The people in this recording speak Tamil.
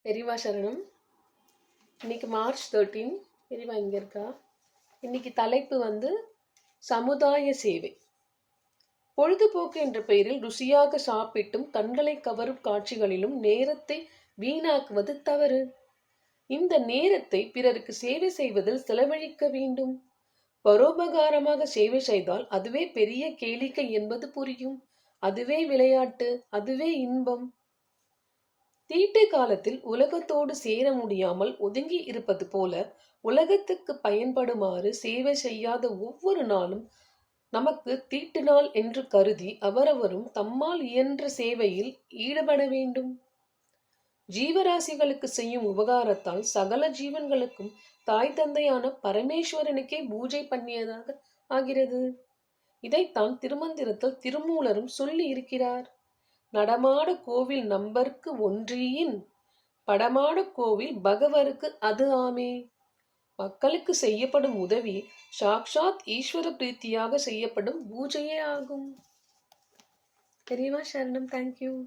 பெரியவா சரணம். இன்னைக்கு மார்ச் 13. பெரியவா இங்கே இருக்கா? இன்னைக்கு தலைப்பு சமுதாய சேவை. பொழுதுபோக்கு என்ற பெயரில் ருசியாக சாப்பிட்டும் கண்களை கவரும் காட்சிகளிலும் நேரத்தை வீணாக்குவது தவறு. இந்த நேரத்தை பிறருக்கு சேவை செய்வதில் செலவழிக்க வேண்டும். பரோபகாரமாக சேவை செய்தால் அதுவே பெரிய கேளிக்கை என்பது புரியும். அதுவே விளையாட்டு, அதுவே இன்பம். தீட்டு காலத்தில் உலகத்தோடு சேர முடியாமல் ஒதுங்கி இருப்பது போல உலகத்துக்கு பயன்படுமாறு சேவை செய்யாத ஒவ்வொரு நாளும் நமக்கு தீட்டு நாள் என்று கருதி அவரவரும் தம்மால் இயன்ற சேவையில் ஈடுபட வேண்டும். ஜீவராசிகளுக்கு செய்யும் உபகாரத்தால் சகல ஜீவன்களுக்கும் தாய் தந்தையான பரமேஸ்வரனுக்கே பூஜை பண்ணியதாக ஆகிறது. இதைத்தான் திருமந்திரத்தில் திருமூலரும் சொல்லி இருக்கிறார். நடமாட கோவில் நம்பர்க்கு ஒன்றியின் படமாட கோவில் பகவருக்கு அது ஆமே. மக்களுக்கு செய்யப்படும் உதவி சாக்ஷாத் ஈஸ்வர பிரீத்தியாக செய்யப்படும் பூஜையே ஆகும். பெரியவா சரணம். தேங்க்யூ.